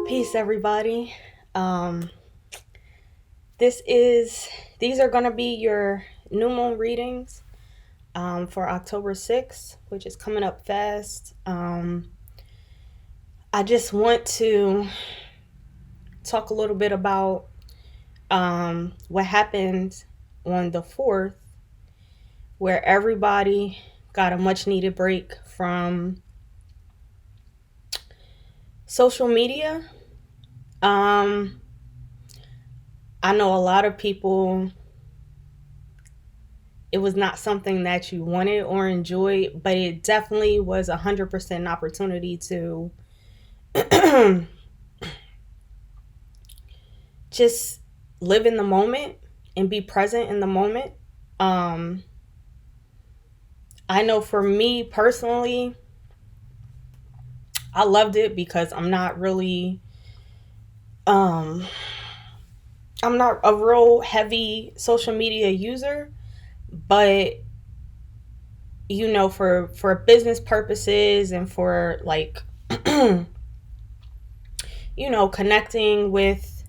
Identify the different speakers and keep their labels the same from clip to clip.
Speaker 1: Peace, everybody. Um, these are gonna be your new moon readings for October 6th, which is coming up fast. I just want to talk a little bit about what happened on the 4th, where everybody got a much needed break from social media. Um, I know a lot of people, it was not something that you wanted or enjoyed, but it definitely was 100% an opportunity to just live in the moment and be present in the moment. Um, I know for me personally, I loved it because um, I'm not a real heavy social media user, but for business purposes and for like connecting with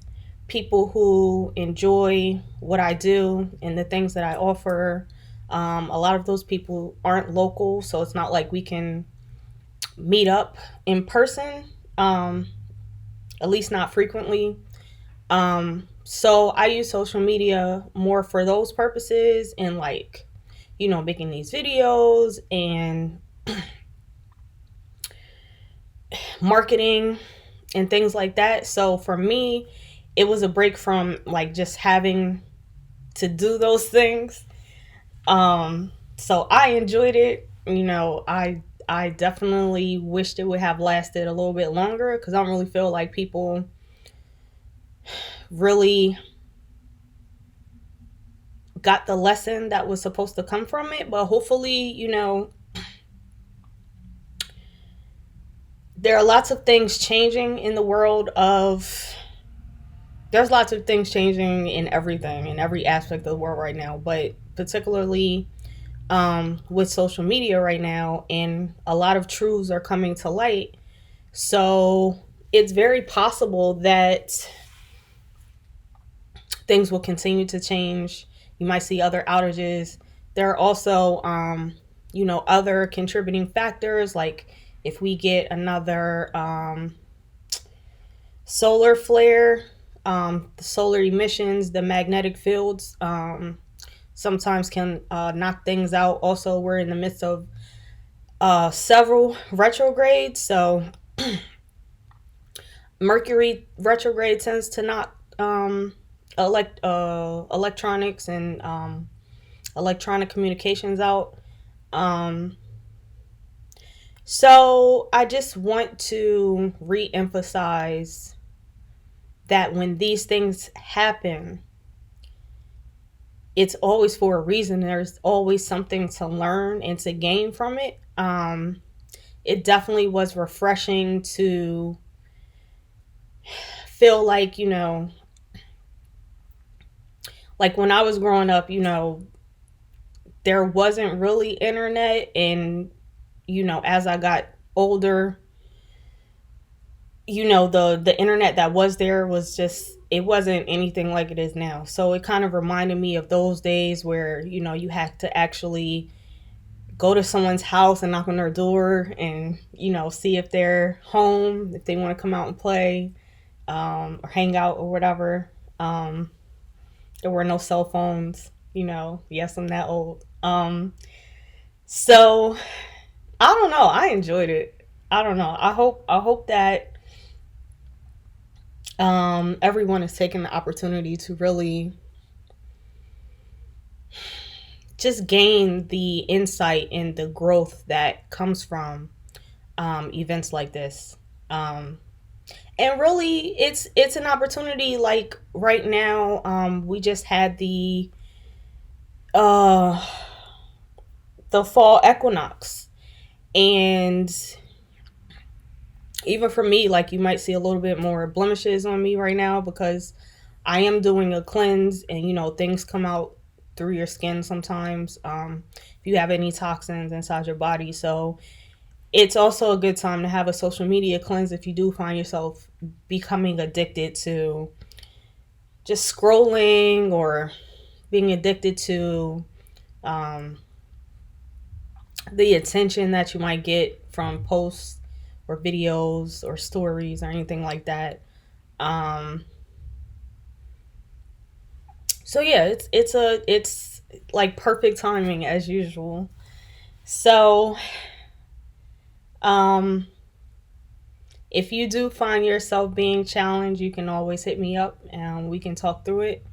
Speaker 1: people who enjoy what I do and the things that I offer. A lot of those people aren't local, so it's not like we can meet up in person, at least not frequently. So I use social media more for those purposes and like, making these videos and marketing and things like that. So for me, it was a break from like just having to do those things. So I enjoyed it. I definitely wished it would have lasted a little bit longer because I don't really feel like people really got the lesson that was supposed to come from it. But hopefully, there are lots of things changing in the world of there's lots of things changing in everything in every aspect of the world right now, but particularly with social media right now, and a lot of truths are coming to light. So it's very possible that things will continue to change. You might see other outages. There are also, other contributing factors like if we get another solar flare, the solar emissions, the magnetic fields sometimes can knock things out. Also, we're in the midst of several retrogrades. So, Mercury retrograde tends to knock electronics and electronic communications out. Um, so, I just want to re emphasize that when these things happen, it's always for a reason. There's always something to learn and to gain from it. It definitely was refreshing to feel like, like when I was growing up, there wasn't really internet. And, as I got older, the internet that was there was just, it wasn't anything like it is now. So it kind of reminded me of those days where, you had to actually go to someone's house and knock on their door and, see if they're home, if they want to come out and play, or hang out or whatever. There were no cell phones, Yes, I'm that old. So I don't know. I enjoyed it. I don't know. I hope that everyone is taking the opportunity to really just gain the insight and the growth that comes from events like this. And really, it's an opportunity. Like right now, we just had uh, the fall equinox, and even for me, like you might see a little bit more blemishes on me right now because I am doing a cleanse, and things come out through your skin sometimes. If you have any toxins inside your body, so it's also a good time to have a social media cleanse if you do find yourself becoming addicted to just scrolling, or being addicted to um, the attention that you might get from posts or videos or stories or anything like that. Um, so yeah, it's like perfect timing as usual. So um, if you do find yourself being challenged, you can always hit me up and we can talk through it.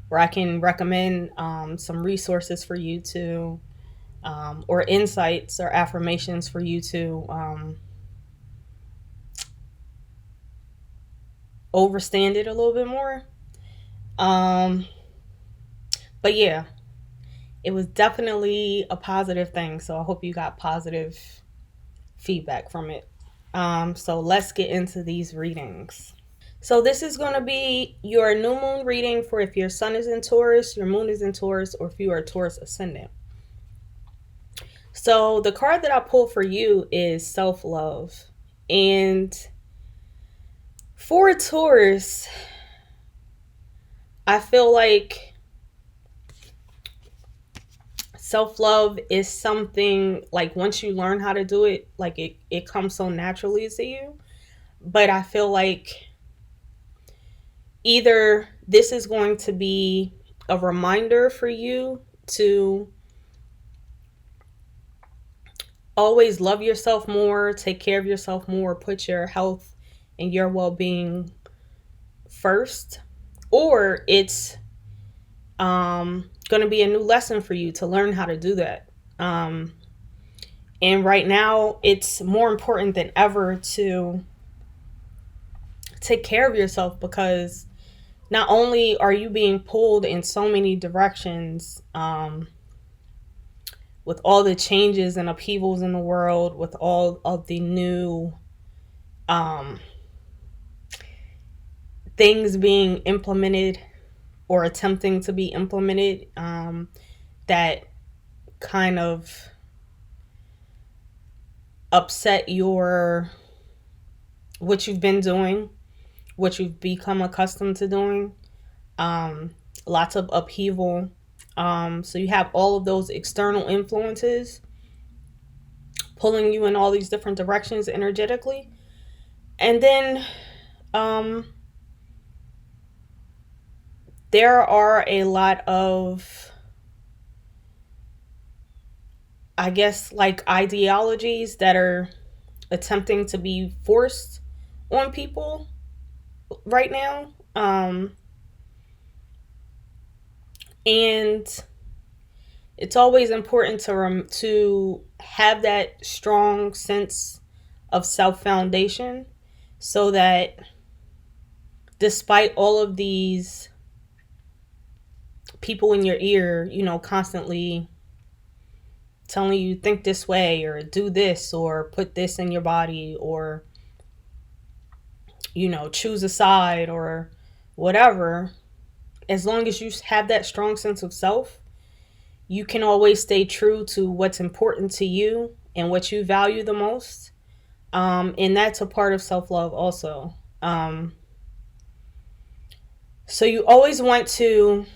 Speaker 1: Where I can recommend some resources for you to, or insights or affirmations for you to overstand it a little bit more. Um, but yeah, it was definitely a positive thing. So I hope you got positive feedback from it. So let's get into these readings. So this is going to be your new moon reading for if your sun is in Taurus, your moon is in Taurus, or if you are Taurus ascendant. So the card that I pulled for you is self-love. And for Taurus, I feel like self-love is something like once you learn how to do it, like it comes so naturally to you. But I feel like either this is going to be a reminder for you to always love yourself more, take care of yourself more, put your health and your well-being first, or it's going to be a new lesson for you to learn how to do that. And right now, it's more important than ever to take care of yourself, because not only are you being pulled in so many directions, with all the changes and upheavals in the world, with all of the new um, things being implemented or attempting to be implemented, that kind of upset your what you've been doing, what you've become accustomed to doing. Um, Lots of upheaval. So you have all of those external influences pulling you in all these different directions energetically. And then um, there are a lot of, I guess, like ideologies that are attempting to be forced on people right now. And it's always important to have that strong sense of self foundation, so that despite all of these people in your ear, constantly telling you think this way or do this or put this in your body, or choose a side or whatever, as long as you have that strong sense of self, you can always stay true to what's important to you and what you value the most. And that's a part of self-love also. So you always want to,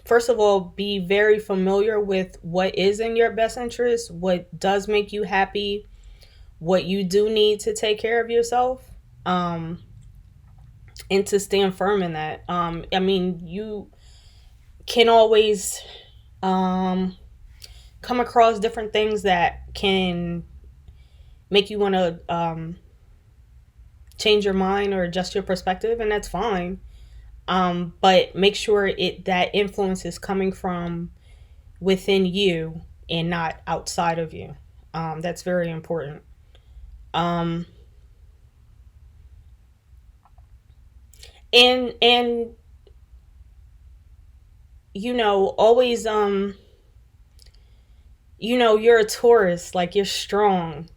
Speaker 1: first of all, be very familiar with what is in your best interest, what does make you happy, what you do need to take care of yourself, and to stand firm in that. I mean, you can always come across different things that can make you want to change your mind or adjust your perspective, and that's fine. But make sure that influence is coming from within you and not outside of you. That's very important. Um, and always you're a Taurus, like you're strong.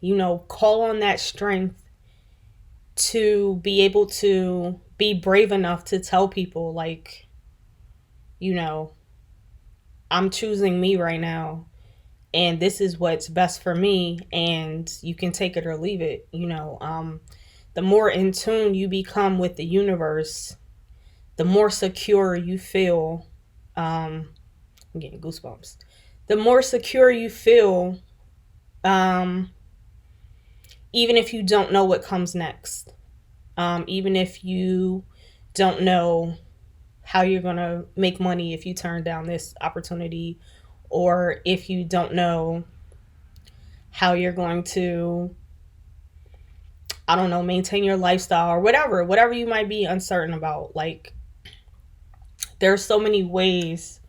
Speaker 1: Call on that strength to be able to be brave enough to tell people, like, you know, I'm choosing me right now. and this is what's best for me, and you can take it or leave it. The more in tune you become with the universe, the more secure you feel. I'm getting goosebumps. The more secure you feel, um, even if you don't know what comes next, even if you don't know how you're going to make money if you turn down this opportunity, or if you don't know how you're going to, I don't know, maintain your lifestyle, or whatever you might be uncertain about. Like, there's so many ways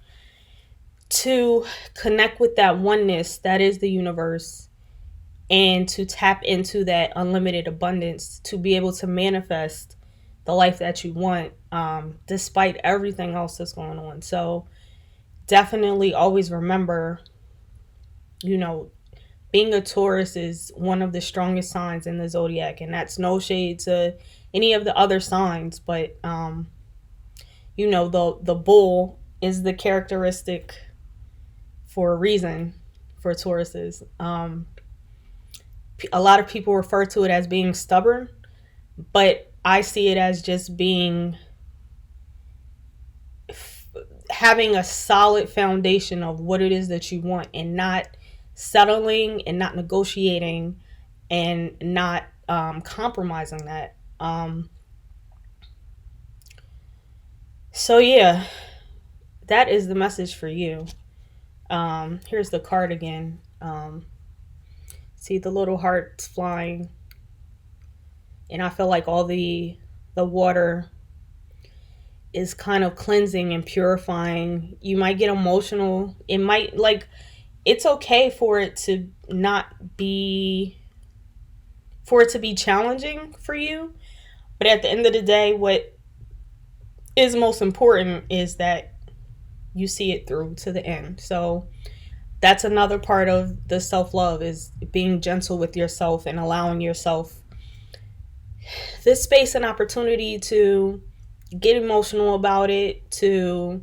Speaker 1: to connect with that oneness that is the universe, and to tap into that unlimited abundance, to be able to manifest the life that you want, despite everything else that's going on. So definitely always remember, you know, being a Taurus is one of the strongest signs in the zodiac, and that's no shade to any of the other signs, but the bull is the characteristic for a reason for Tauruses. A lot of people refer to it as being stubborn, but I see it as just having a solid foundation of what it is that you want, and not settling and not negotiating and not compromising that. So yeah, that is the message for you. Here's the card again. See the little hearts flying, and I feel like all the water is kind of cleansing and purifying. You might get emotional. It might, like, it's okay for it to be challenging for you. But at the end of the day, what is most important is that you see it through to the end. So that's another part of the self-love, is being gentle with yourself and allowing yourself this space and opportunity to get emotional about it, to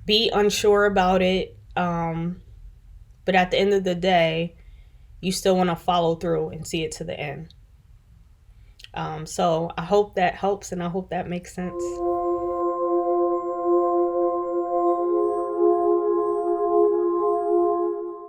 Speaker 1: be unsure about it. But at the end of the day, you still want to follow through and see it to the end. So I hope that helps, and I hope that makes sense.